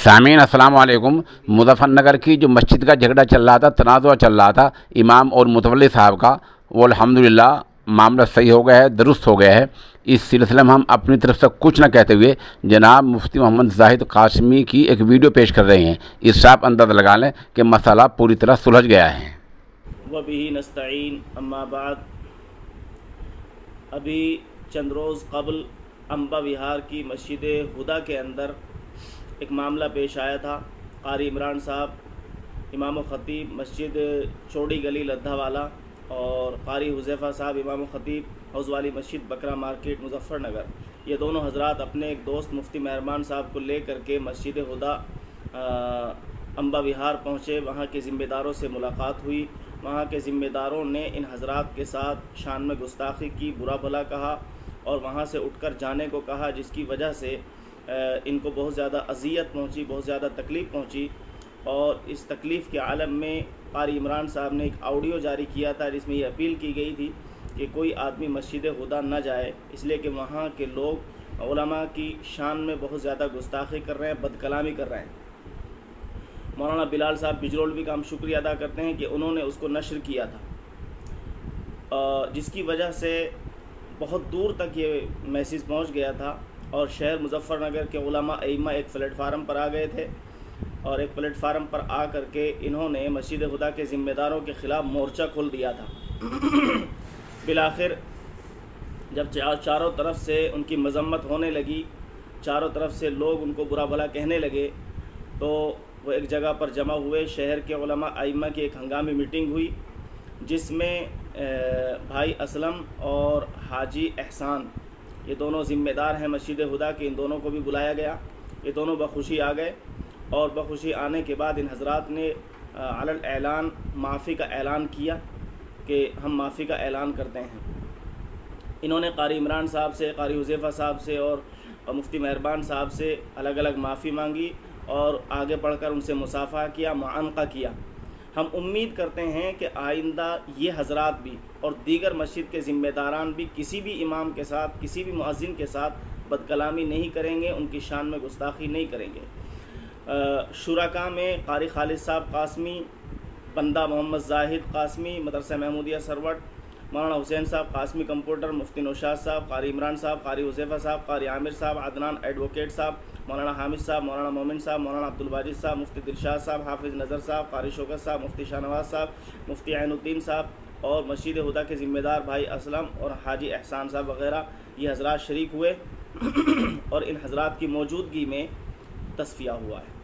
सामीन अस्सलाम वालेकुम। मुज़फ़्फ़रनगर की जो मस्जिद का झगड़ा चल रहा था, तनाज़ुआ चल रहा था इमाम और मुतवल्ली साहब का, वो अल्हम्दुलिल्लाह मामला सही हो गया है, दुरुस्त हो गया है। इस सिलसिले में हम अपनी तरफ से कुछ न कहते हुए जनाब मुफ्ती मोहम्मद ज़ाहिद क़ासिमी की एक वीडियो पेश कर रहे हैं। इससे आप अंदाज़ा लगा लें कि मसला पूरी तरह सुलझ गया है। वबिही नस्तईन अम्मा बाद। अभी चंद रोज़ क़ब्ल अम्बा विहार की मस्जिद हुदा के अंदर एक मामला पेश आया था। कारी इमरान साहब इमाम व ख़तीब मस्जिद चौड़ी गली लद्धावाला और कारी हुज़ैफ़ा साहब इमाम व ख़तीब हाउस वाली मस्जिद बकरा मार्केट मुज़फ़्फ़रनगर, ये दोनों हज़रात अपने एक दोस्त मुफ्ती मेहरबान साहब को ले करके मस्जिद हुदा अम्बा विहार पहुँचे। वहाँ के ज़िम्मेदारों से मुलाकात हुई। वहाँ के ज़िम्मेदारों ने इन हज़रात के साथ शान में गुस्ताखी की, बुरा भला कहा और वहाँ से उठकर जाने को कहा, जिसकी वजह से इनको बहुत ज़्यादा अज़ियत पहुँची, बहुत ज़्यादा तकलीफ़ पहुँची। और इस तकलीफ़ के आलम में कारी इमरान साहब ने एक ऑडियो जारी किया था जिसमें ये अपील की गई थी कि कोई आदमी मस्जिद हुदा न जाए, इसलिए कि वहाँ के लोग उलमा की शान में बहुत ज़्यादा गुस्ताखी कर रहे हैं, बदकलामी कर रहे हैं। मौलाना बिलाल साहब बिजरोलवी का हम शुक्रिया अदा करते हैं कि उन्होंने उसको नशर किया था, जिसकी वजह से बहुत दूर तक ये मैसेज पहुँच गया था और शहर मुज़फ़्फ़रनगर के उलमा अइम्मा एक प्लेटफार्म पर आ गए थे और एक प्लेटफार्म पर आ करके इन्होंने मस्जिद खुदा के ज़िम्मेदारों के ख़िलाफ़ मोर्चा खोल दिया था। बिलाखिर जब चारों तरफ से उनकी मज़म्मत होने लगी, चारों तरफ से लोग उनको बुरा भला कहने लगे, तो वो एक जगह पर जमा हुए। शहर के उलमा अइम्मा की एक हंगामी मीटिंग हुई जिसमें भाई असलम और हाजी एहसान, ये दोनों ज़िम्मेदार हैं मस्जिद हुदा के, इन दोनों को भी बुलाया गया। ये दोनों बखुशी आ गए और बखुशी आने के बाद इन हज़रात ने अलल ऐलान माफ़ी का ऐलान किया कि हम माफ़ी का ऐलान करते हैं। इन्होंने कारी इमरान साहब से, कारी हुज़ैफ़ा साहब से और मुफ्ती मेहरबान साहब से अलग अलग माफ़ी मांगी और आगे बढ़कर उनसे मुसाफ़ा किया, मुआनक़ा किया। हम उम्मीद करते हैं कि आइंदा ये हज़रात भी और दीगर मस्जिद के ज़िम्मेदारान भी किसी भी इमाम के साथ, किसी भी मुअज़्ज़िन के साथ बदकलामी नहीं करेंगे, उनकी शान में गुस्ताखी नहीं करेंगे। शुरका में कारी खालिद साहब क़ासिमी, बंदा मोहम्मद ज़ाहिद क़ासिमी मदरसा महमूदिया सरवट, मौलाना हुसैन साहब क़ासिमी कंप्यूटर, मुफ्ती नौशाद साहब, कारी इमरान साहब, कारी हुज़ैफ़ा साहब, कारी आमिर साहब, अदनान एडवोकेट साहब, मौलाना हामिद साहब, मौलाना मोमिन साहब, मौलाना अब्दुल वाजिद साहब, मुफ्ती दिलशाद साहब, हाफिज़ नज़र साहब, कारी शौकत साहब, मुफ्ती शाहनवाज साहब, मुफ्ती ऐनुद्दीन साहब और मस्जिद हुदा के ज़िम्मेदार भाई असलम और हाजी एहसान साहब वग़ैरह, ये हज़रात शरीक हुए और इन हज़रात की मौजूदगी में तस्फ़िया हुआ है।